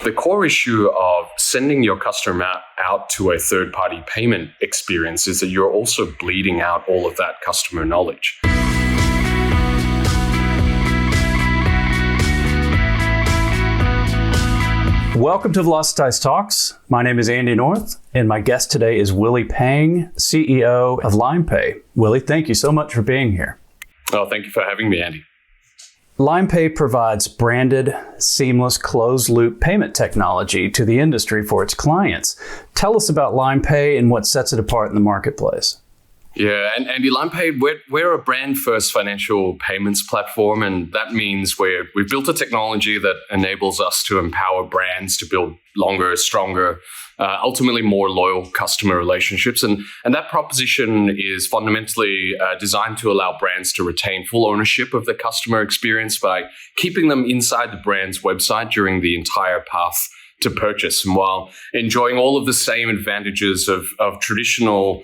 The core issue of sending your customer out to a third-party payment experience is that you're also bleeding out all of that customer knowledge. Welcome to Velocitize Talks. My name is Andy North, and my guest today is Willie Pang, CEO of Limepay. Willie, thank you so much for being here. Oh, thank you for having me, Andy. Limepay provides branded, seamless, closed-loop payment technology to the industry for its clients. Tell us about Limepay and what sets it apart in the marketplace. Yeah, and Andy, Limepay, we're a brand-first financial payments platform, and that means we've built a technology that enables us to empower brands to build longer, stronger, ultimately more loyal customer relationships. And that proposition is fundamentally designed to allow brands to retain full ownership of the customer experience by keeping them inside the brand's website during the entire path to purchase. And while enjoying all of the same advantages of traditional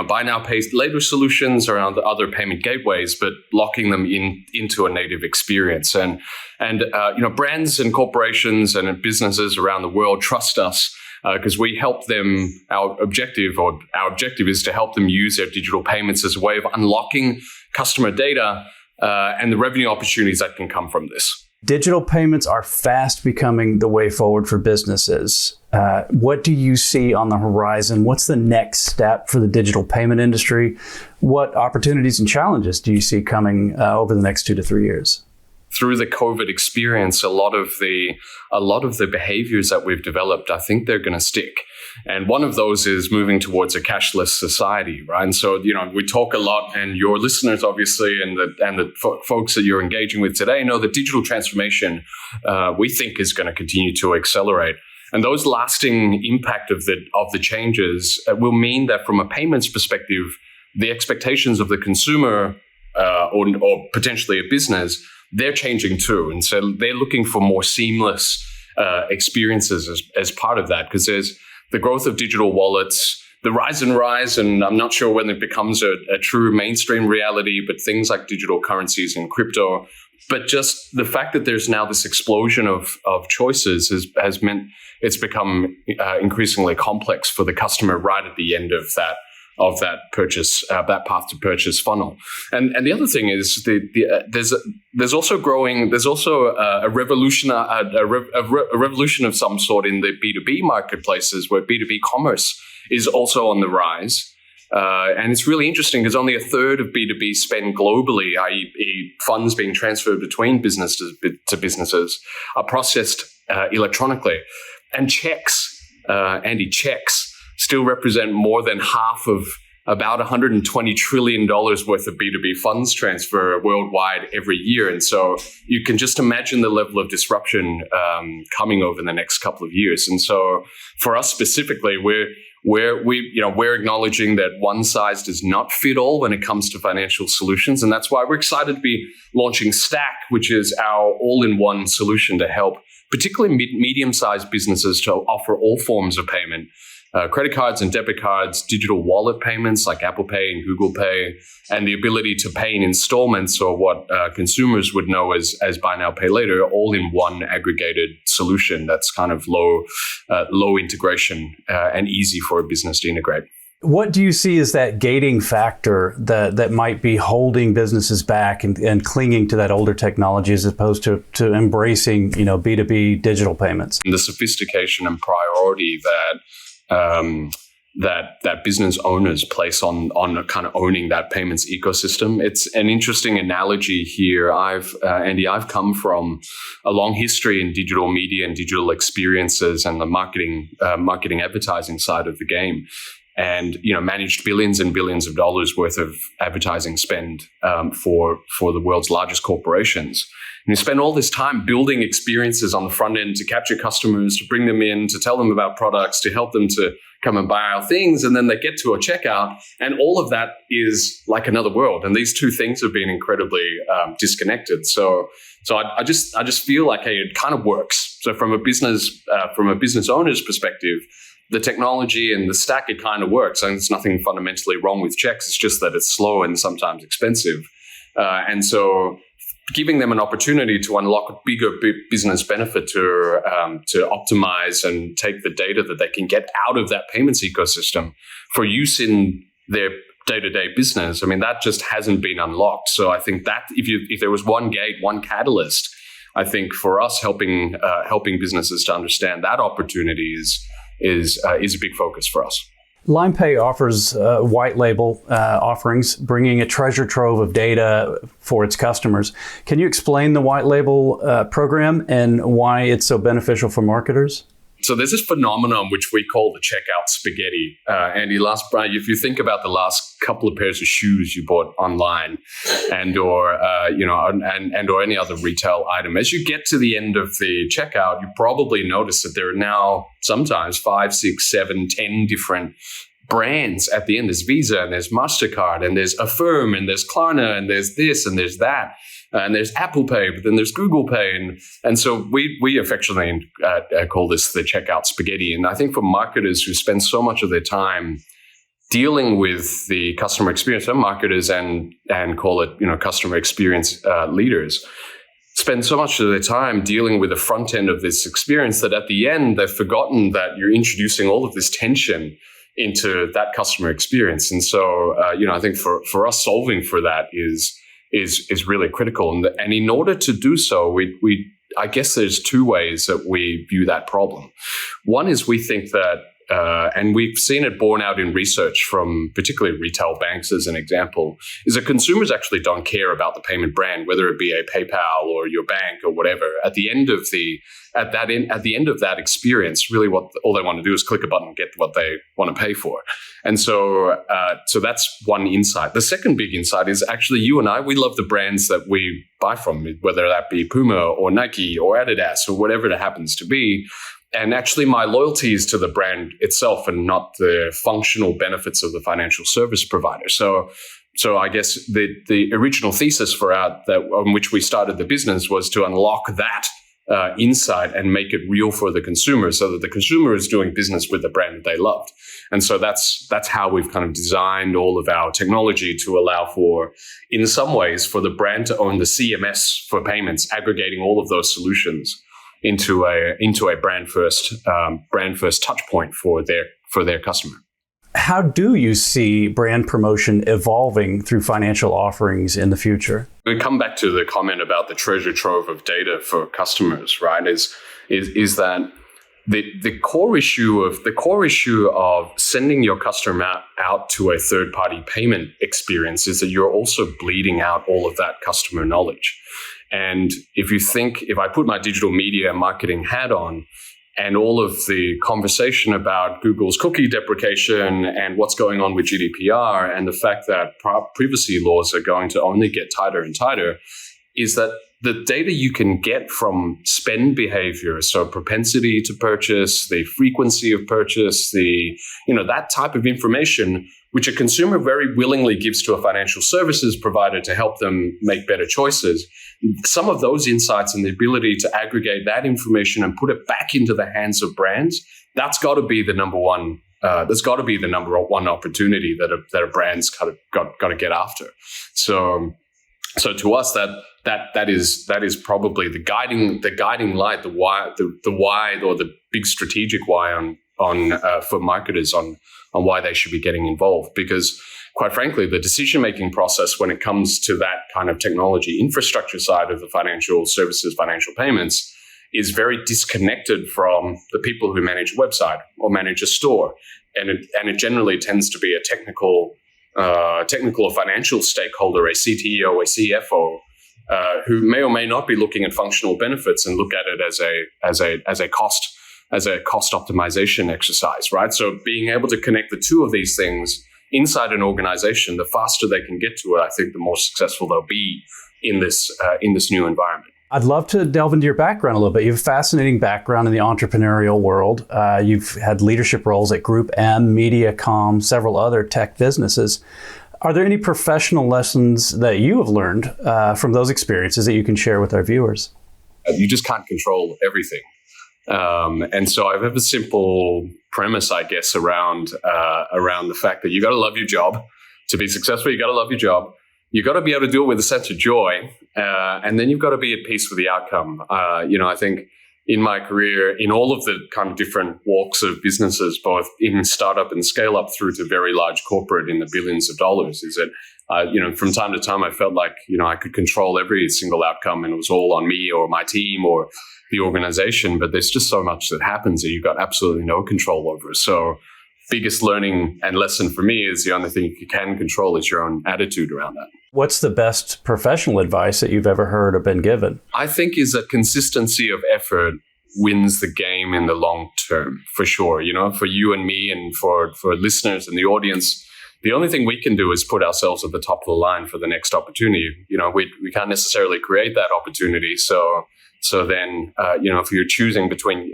buy now, pay later solutions around the other payment gateways, but locking them into a native experience. And brands and corporations and businesses around the world trust us because we help them. Our objective is to help them use their digital payments as a way of unlocking customer data and the revenue opportunities that can come from this. Digital payments are fast becoming the way forward for businesses. What do you see on the horizon? What's the next step for the digital payment industry? What opportunities and challenges do you see coming over the next 2 to 3 years? Through the COVID experience, a lot of the behaviors that we've developed, I think they're going to stick. And one of those is moving towards a cashless society, right? And so, we talk a lot, and your listeners, obviously, and the folks that you're engaging with today know that digital transformation, we think, is going to continue to accelerate. And those lasting impact of the changes will mean that from a payments perspective, the expectations of the consumer or potentially a business, they're changing too. And so they're looking for more seamless experiences as part of that, because there's the growth of digital wallets, the rise, and I'm not sure when it becomes a true mainstream reality, but things like digital currencies and crypto. But just the fact that there's now this explosion of choices has meant it's become increasingly complex for the customer right at the end of that purchase, that path to purchase funnel. And the other thing is there's also a revolution of some sort in the B2B marketplaces, where B2B commerce is also on the rise. And it's really interesting because only a third of B2B spend globally, i.e. funds being transferred between businesses to businesses, are processed electronically. And checks still represent more than half of about $120 trillion worth of B2B funds transfer worldwide every year. And so you can just imagine the level of disruption coming over the next couple of years. And so for us specifically, we're acknowledging that one size does not fit all when it comes to financial solutions. And that's why we're excited to be launching Stack, which is our all-in-one solution to help particularly medium-sized businesses to offer all forms of payment. Credit cards and debit cards, digital wallet payments like Apple Pay and Google Pay, and the ability to pay in installments, or what consumers would know as buy now, pay later, all in one aggregated solution that's kind of low integration and easy for a business to integrate. What do you see as that gating factor that might be holding businesses back and clinging to that older technology as opposed to embracing B2B digital payments? And the sophistication and priority that business owners place on kind of owning that payments ecosystem. It's an interesting analogy here. Andy, I've come from a long history in digital media and digital experiences and the marketing advertising side of the game. And managed billions and billions of dollars worth of advertising spend for the world's largest corporations. And you spend all this time building experiences on the front end to capture customers, to bring them in, to tell them about products, to help them to come and buy our things. And then they get to a checkout, and all of that is like another world. And these two things have been incredibly disconnected. So I just feel like, hey, it kind of works. So from a business owner's perspective, the technology and the stack, it kind of works. And there's nothing fundamentally wrong with checks. It's just that it's slow and sometimes expensive. And so giving them an opportunity to unlock a bigger business benefit to optimize and take the data that they can get out of that payments ecosystem for use in their day-to-day business. I mean, that just hasn't been unlocked. So I think that if there was one gate, one catalyst, I think for us helping businesses to understand that opportunity is a big focus for us. Limepay offers white label offerings, bringing a treasure trove of data for its customers. Can you explain the white label program and why it's so beneficial for marketers? So there's this phenomenon which we call the checkout spaghetti. Andy, if you think about the last couple of pairs of shoes you bought online, or any other retail item, as you get to the end of the checkout, you probably notice that there are now sometimes 5, 6, 7, 10 different brands at the end. There's Visa and there's MasterCard and there's Affirm and there's Klarna and there's this and there's that. And there's Apple Pay, but then there's Google Pay. And so we affectionately call this the checkout spaghetti. And I think for marketers who spend so much of their time dealing with the customer experience, some marketers and call it, customer experience leaders, spend so much of their time dealing with the front end of this experience that at the end, they've forgotten that you're introducing all of this tension into that customer experience. And so, I think for us, solving for that is really critical. And in order to do so, I guess there's two ways that we view that problem. One is we think that, and we've seen it borne out in research from particularly retail banks as an example, is that consumers actually don't care about the payment brand, whether it be a PayPal or your bank or whatever. At the end of that experience, really all they want to do is click a button and get what they want to pay for. And so that's one insight. The second big insight is actually you and I, we love the brands that we buy from, whether that be Puma or Nike or Adidas or whatever it happens to be. And actually my loyalty is to the brand itself and not the functional benefits of the financial service provider. So I guess the original thesis on which we started the business was to unlock that insight and make it real for the consumer so that the consumer is doing business with the brand that they loved. And so that's how we've kind of designed all of our technology to allow for, in some ways, for the brand to own the CMS for payments, aggregating all of those solutions into a brand first touch point for their customer. How do you see brand promotion evolving through financial offerings in the future? We come back to the comment about the treasure trove of data for customers, right? Is that the core issue of sending your customer out to a third-party payment experience is that you're also bleeding out all of that customer knowledge. And if I put my digital media marketing hat on, and all of the conversation about Google's cookie deprecation and what's going on with GDPR and the fact that privacy laws are going to only get tighter and tighter, is that the data you can get from spend behavior, so propensity to purchase, the frequency of purchase, that type of information, which a consumer very willingly gives to a financial services provider to help them make better choices. Some of those insights and the ability to aggregate that information and put it back into the hands of brands, that's got to be the number one. There's got to be the number one opportunity that a brand's kind of got to get after. So to us, that is probably the guiding light, the why or the big strategic why on for marketers on why they should be getting involved. Because quite frankly, the decision-making process when it comes to that kind of technology infrastructure side of the financial services, financial payments, is very disconnected from the people who manage a website or manage a store. And it generally tends to be a technical or financial stakeholder, a CTO, a CFO, who may or may not be looking at functional benefits and look at it as a cost optimization exercise, right? So being able to connect the two of these things inside an organization, the faster they can get to it, I think the more successful they'll be in this new environment. I'd love to delve into your background a little bit. You have a fascinating background in the entrepreneurial world. You've had leadership roles at Group M, Mediacom, several other tech businesses. Are there any professional lessons that you have learned from those experiences that you can share with our viewers? You just can't control everything. And so I have a simple premise, I guess, around the fact that you got to love your job. To be successful, you got to love your job. you got to be able to do it with a sense of joy, and then you've got to be at peace with the outcome. I think in my career, in all of the kind of different walks of businesses, both in startup and scale up through to very large corporate in the billions of dollars, is that, from time to time, I felt like, I could control every single outcome and it was all on me or my team or the organization. But there's just so much that happens that you've got absolutely no control over. So biggest learning and lesson for me is the only thing you can control is your own attitude around that. What's the best professional advice that you've ever heard or been given? I think is that consistency of effort wins the game in the long term, for sure. For you and me and for listeners and the audience, the only thing we can do is put ourselves at the top of the line for the next opportunity. We can't necessarily create that opportunity. So then, if you're choosing between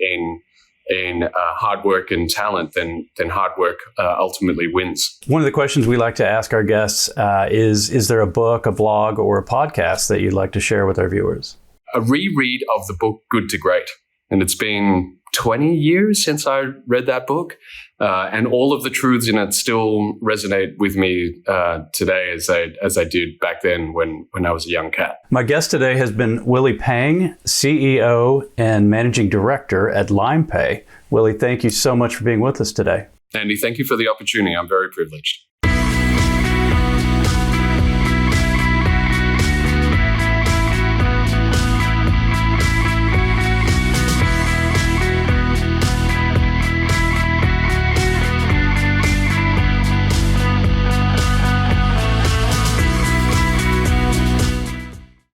hard work and talent, then hard work ultimately wins. One of the questions we like to ask our guests is there a book, a blog, or a podcast that you'd like to share with our viewers? A reread of the book Good to Great. And it's been 20 years since I read that book. And all of the truths in it still resonate with me today as I did back then when I was a young cat. My guest today has been Willie Pang, CEO and Managing Director at Limepay. Willie, thank you so much for being with us today. Andy, thank you for the opportunity. I'm very privileged.